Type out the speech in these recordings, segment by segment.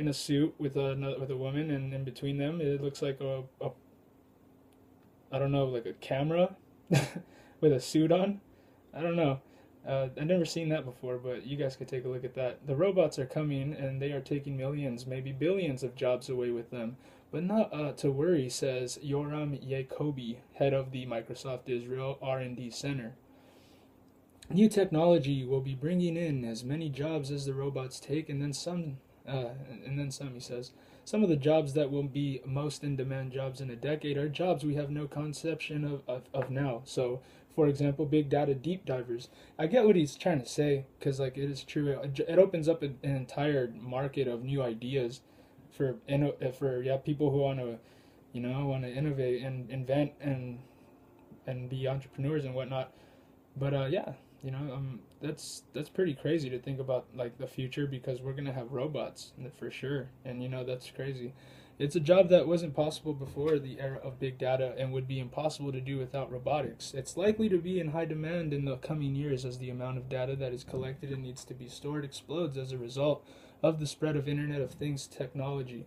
in a suit with a woman, and in between them it looks like a I don't know, like a camera with a suit on. I don't know. I've never seen that before, but you guys could take a look at that. The robots are coming, and they are taking millions, maybe billions of jobs away with them. But not to worry, says Yoram Yacobi, head of the Microsoft Israel R&D Center. New technology will be bringing in as many jobs as the robots take, and then some. And then some, he says. Some of the jobs that will be most in demand jobs in a decade are jobs we have no conception of now. So, for example, big data deep divers. I get what he's trying to say because, like, it is true. It opens up an entire market of new ideas for people who want to, want to innovate and invent and be entrepreneurs and whatnot. But that's pretty crazy to think about, like, the future, because we're gonna have robots for sure, and that's crazy. It's a job that wasn't possible before the era of big data and would be impossible to do without robotics. It's likely to be in high demand in the coming years as the amount of data that is collected and needs to be stored explodes as a result of the spread of Internet of Things technology.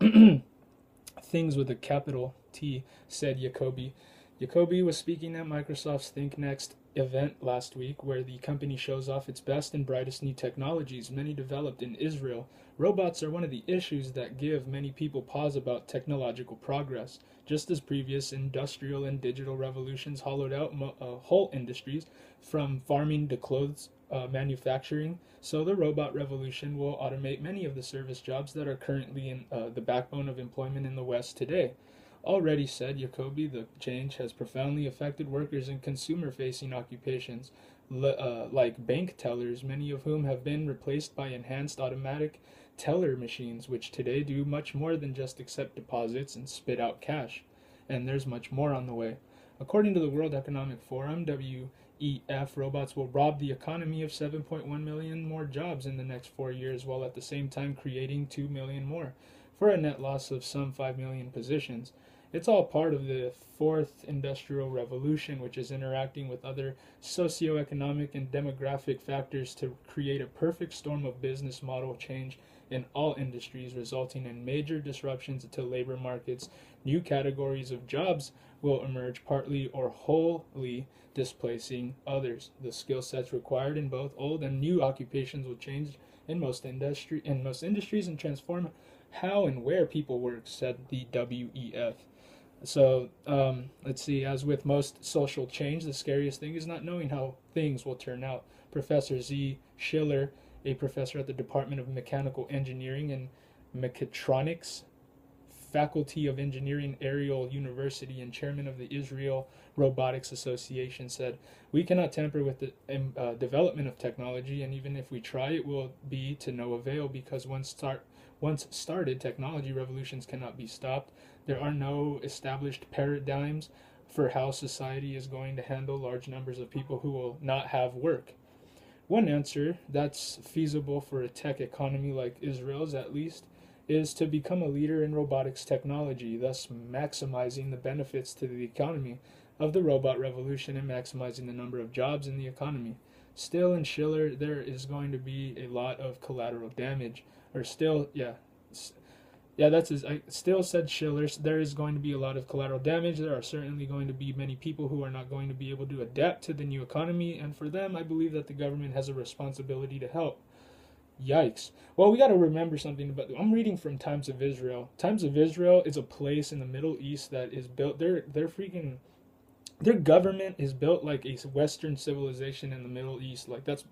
Things with a capital T, said Jacoby. Jacoby was speaking at Microsoft's Think Next event last week, where the company shows off its best and brightest new technologies, many developed in Israel. Robots are one of the issues that give many people pause about technological progress. Just as previous industrial and digital revolutions hollowed out whole industries, from farming to clothes manufacturing, so the robot revolution will automate many of the service jobs that are currently in the backbone of employment in the West today. Already, said Jacoby, the change has profoundly affected workers in consumer-facing occupations, like bank tellers, many of whom have been replaced by enhanced automatic teller machines, which today do much more than just accept deposits and spit out cash. And there's much more on the way. According to the World Economic Forum, WEF, robots will rob the economy of 7.1 million more jobs in the next 4 years, while at the same time creating 2 million more, for a net loss of some 5 million positions. It's all part of the fourth industrial revolution, which is interacting with other socioeconomic and demographic factors to create a perfect storm of business model change in all industries, resulting in major disruptions to labor markets. New categories of jobs will emerge, partly or wholly displacing others. The skill sets required in both old and new occupations will change in most industries and transform how and where people work, said the WEF. So, let's see, as with most social change, the scariest thing is not knowing how things will turn out. Professor Z. Schiller, a professor at the Department of Mechanical Engineering and Mechatronics, Faculty of Engineering, Ariel University, and chairman of the Israel Robotics Association, said, "We cannot tamper with the development of technology, and even if we try, it will be to no avail, because once started, technology revolutions cannot be stopped. There are no established paradigms for how society is going to handle large numbers of people who will not have work. One answer that's feasible for a tech economy like Israel's, at least, is to become a leader in robotics technology, thus maximizing the benefits to the economy of the robot revolution and maximizing the number of jobs in the economy. Still, in Schiller, there is going to be a lot of collateral damage. Or still, that's his. Still, said Schiller, there is going to be a lot of collateral damage. There are certainly going to be many people who are not going to be able to adapt to the new economy, and for them, I believe that the government has a responsibility to help." Yikes. Well, we got to remember something about. I'm reading from Times of Israel. Times of Israel is a place in the Middle East that is built. Their government is built like a Western civilization in the Middle East. Like, that's,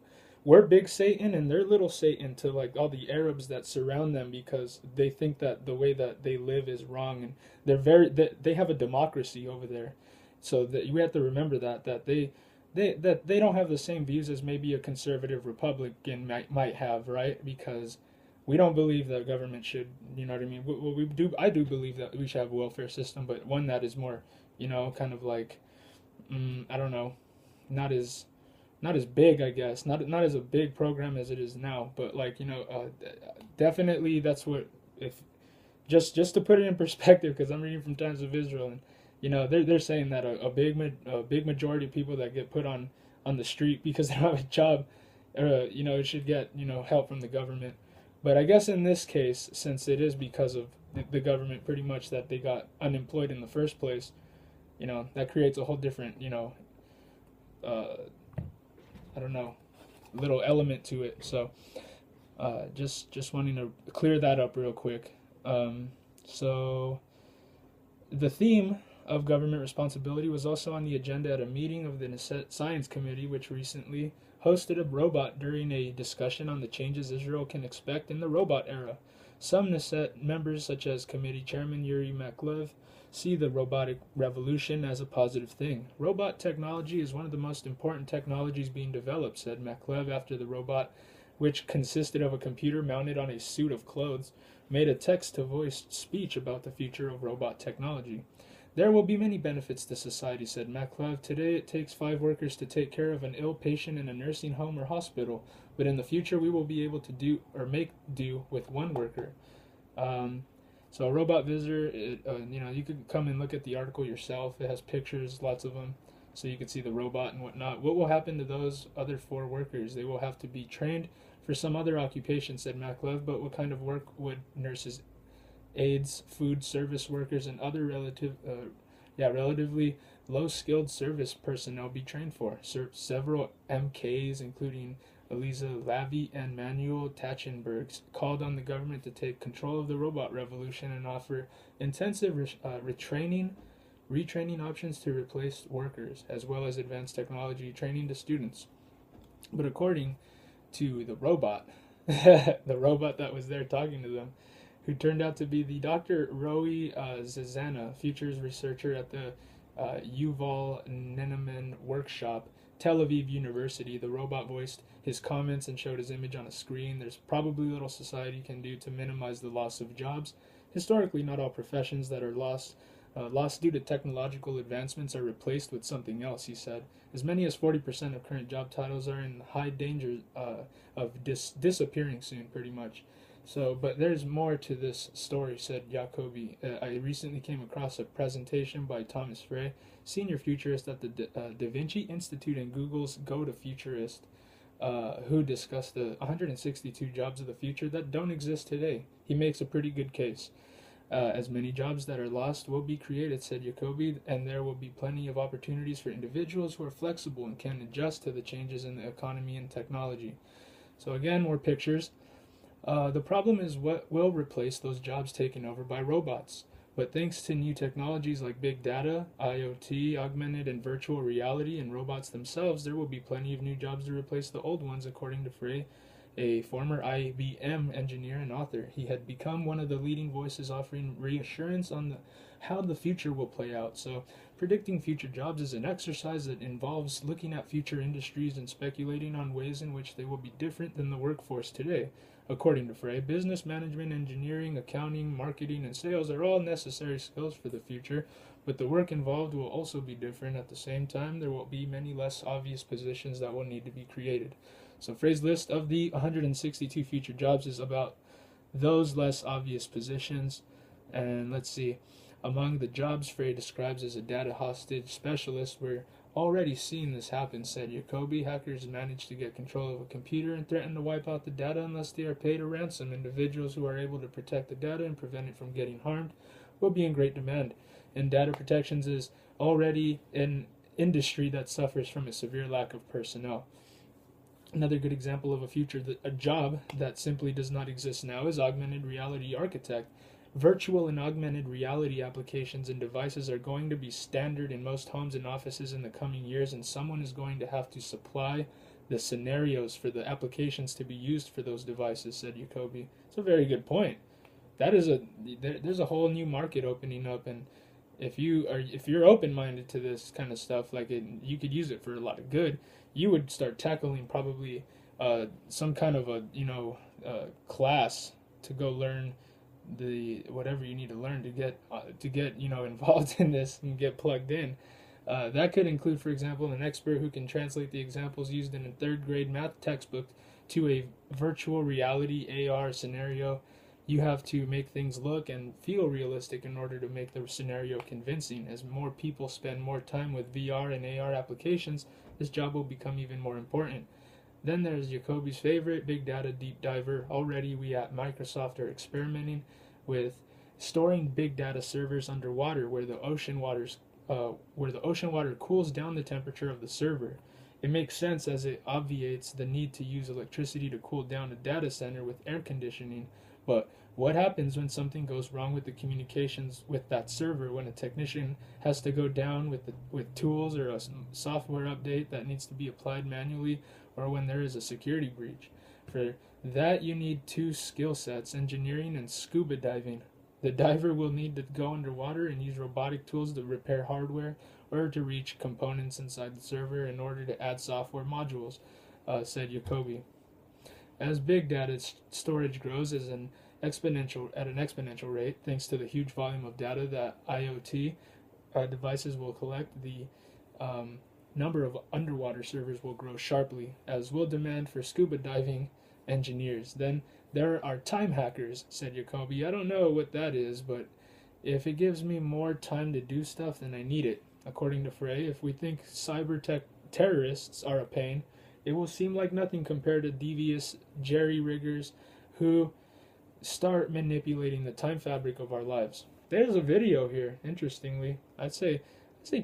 we're big Satan and they're little Satan to, like, all the Arabs that surround them, because they think that the way that they live is wrong, and they have a democracy over there. So that we have to remember that they don't have the same views as maybe a conservative Republican might have, right? Because we don't believe that government should, you know what I mean? I do believe that we should have a welfare system, but one that is more, kind of like, I don't know, not as big, I guess, not as a big program as it is now, but, like, definitely that's what, if just to put it in perspective, because I'm reading from Times of Israel, and they're saying that a big majority of people that get put on the street because they don't have a job, it should get help from the government. But I guess in this case, since it is because of the government pretty much that they got unemployed in the first place, that creates a whole different, uh, I don't know, little element to it. So just wanting to clear that up real quick. So the theme of government responsibility was also on the agenda at a meeting of the Science Committee, which recently hosted a robot during a discussion on the changes Israel can expect in the robot era. Some Knesset members, such as Committee Chairman Yuri Maklev, see the robotic revolution as a positive thing. Robot technology is one of the most important technologies being developed, said Maklev after the robot, which consisted of a computer mounted on a suit of clothes, made a text-to-voice speech about the future of robot technology. There will be many benefits to society, said Maklev. Today it takes 5 workers to take care of an ill patient in a nursing home or hospital, but in the future we will be able to do or make do with 1 worker. So a robot visitor, you could come and look at the article yourself. It has pictures, lots of them, so you can see the robot and whatnot. What will happen to those other 4 workers? They will have to be trained for some other occupation, said Maklev, but what kind of work would nurses, aides, food service workers, and other relatively low-skilled service personnel be trained for? Several MKs, including Eliza Lavie and Manuel Tachenberg, called on the government to take control of the robot revolution and offer intensive retraining options to replace workers, as well as advanced technology training to students. But according to the robot, the robot that was there talking to them, who turned out to be the Dr. Roy Zizana, futures researcher at the Yuval Neneman Workshop, Tel Aviv University. The robot voiced his comments and showed his image on a screen. There's probably little society can do to minimize the loss of jobs. Historically, not all professions that are lost due to technological advancements are replaced with something else, he said. As many as 40% of current job titles are in high danger of disappearing soon, pretty much. So, but there's more to this story, said Jacoby. I recently came across a presentation by Thomas Frey, senior futurist at the Da Vinci Institute and Google's Go to Futurist, who discussed the 162 jobs of the future that don't exist today. He makes a pretty good case. As many jobs that are lost will be created, said Jacoby, and there will be plenty of opportunities for individuals who are flexible and can adjust to the changes in the economy and technology. So again, more pictures. The problem is what will replace those jobs taken over by robots. But thanks to new technologies like big data, IoT, augmented and virtual reality, and robots themselves, there will be plenty of new jobs to replace the old ones, according to Frey, a former IBM engineer and author. He had become one of the leading voices offering reassurance on how the future will play out. So, predicting future jobs is an exercise that involves looking at future industries and speculating on ways in which they will be different than the workforce today. According to Frey, business management, engineering, accounting, marketing, and sales are all necessary skills for the future, but the work involved will also be different. At the same time, there will be many less obvious positions that will need to be created. So Frey's list of the 162 future jobs is about those less obvious positions. And let's see, among the jobs Frey describes as a data hostage specialist, we're already seeing this happen, said Jacoby. Hackers manage to get control of a computer and threaten to wipe out the data unless they are paid a ransom. Individuals who are able to protect the data and prevent it from getting harmed will be in great demand. And data protections is already an industry that suffers from a severe lack of personnel. Another good example of a job that simply does not exist now is augmented reality architect. Virtual and augmented reality applications and devices are going to be standard in most homes and offices in the coming years, and someone is going to have to supply the scenarios for the applications to be used for those devices, said Jacoby. It's a very good point. There's a whole new market opening up, and if you're open-minded to this kind of stuff, you could use it for a lot of good. You would start tackling probably some kind of a class to go learn the whatever you need to learn to get involved in this and get plugged in. That could include, for example, an expert who can translate the examples used in a third grade math textbook to a virtual reality AR scenario. You have to make things look and feel realistic in order to make the scenario convincing. As more people spend more time with VR and AR applications, this job will become even more important. Then there's Jacoby's favorite, Big Data Deep Diver. Already we at Microsoft are experimenting with storing big data servers underwater where the ocean water cools down the temperature of the server. It makes sense as it obviates the need to use electricity to cool down a data center with air conditioning. But what happens when something goes wrong with the communications with that server, when a technician has to go down with tools, or a software update that needs to be applied manually, or when there is a security breach? For that you need two skill sets, engineering and scuba diving. The diver will need to go underwater and use robotic tools to repair hardware or to reach components inside the server in order to add software modules, said Jacoby. As big data storage grows at an exponential rate, thanks to the huge volume of data that IoT devices will collect, the number of underwater servers will grow sharply, as will demand for scuba diving engineers. Then there are time hackers, said Jacoby. I don't know what that is, but if it gives me more time to do stuff, then I need it. According to Frey, if we think cyber terrorists are a pain, it will seem like nothing compared to devious jerry-riggers who start manipulating the time fabric of our lives. There's a video here, interestingly. I'd say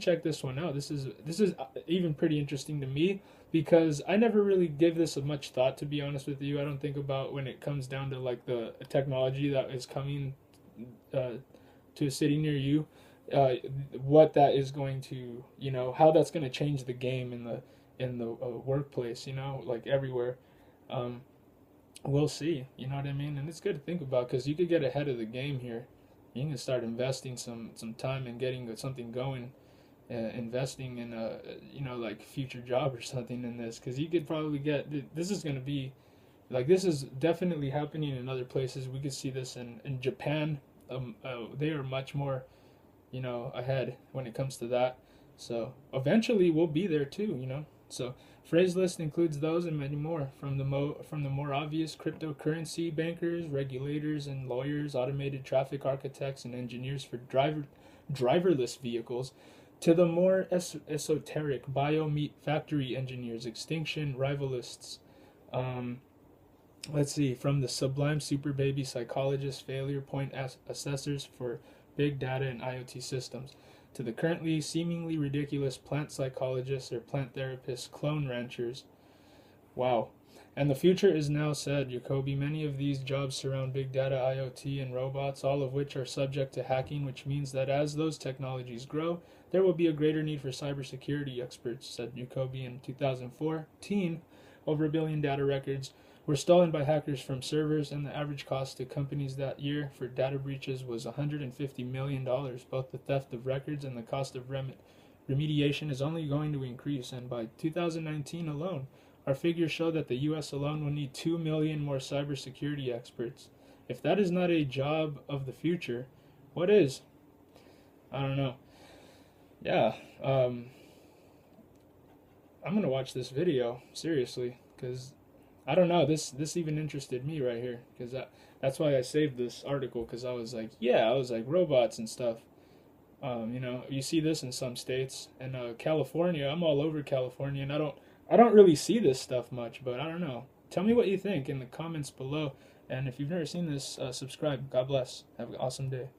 check this one out. This is even pretty interesting to me, because I never really give this much thought, to be honest with you. I don't think about, when it comes down to like the technology that is coming to a city near you, what that is going to, how that's going to change the game in the workplace, like everywhere. We'll see, you know what I mean? And it's good to think about, because you could get ahead of the game here. You can start investing some time and getting something going, investing in a like future job or something in this, because you could probably get, this is going to be like, this is definitely happening in other places. We could see this in Japan. They are much more ahead when it comes to that, so eventually we'll be there too. So Frey's list includes those and many more, from the more obvious cryptocurrency bankers, regulators and lawyers, automated traffic architects and engineers for driverless vehicles, to the more esoteric bio-meat factory engineers, extinction rivalists. Let's see, from the sublime super baby psychologists, failure point assessors for big data and IoT systems, to the currently seemingly ridiculous plant psychologists or plant therapists, clone ranchers. Wow. And the future is now, said Jacoby. Many of these jobs surround big data, IoT, and robots, all of which are subject to hacking, which means that as those technologies grow, there will be a greater need for cybersecurity experts, said Jacoby. In 2014, over 1 billion data records were stolen by hackers from servers, and the average cost to companies that year for data breaches was $150 million. Both the theft of records and the cost of remediation is only going to increase, and by 2019 alone, our figures show that the U.S. alone will need 2 million more cybersecurity experts. If that is not a job of the future, what is? I don't know. Yeah, I'm going to watch this video, seriously, because I don't know, this even interested me right here, because that's why I saved this article, because I was like, robots and stuff. You see this in some states, and California, I'm all over California, and I don't really see this stuff much, but I don't know. Tell me what you think in the comments below, and if you've never seen this, subscribe. God bless. Have an awesome day.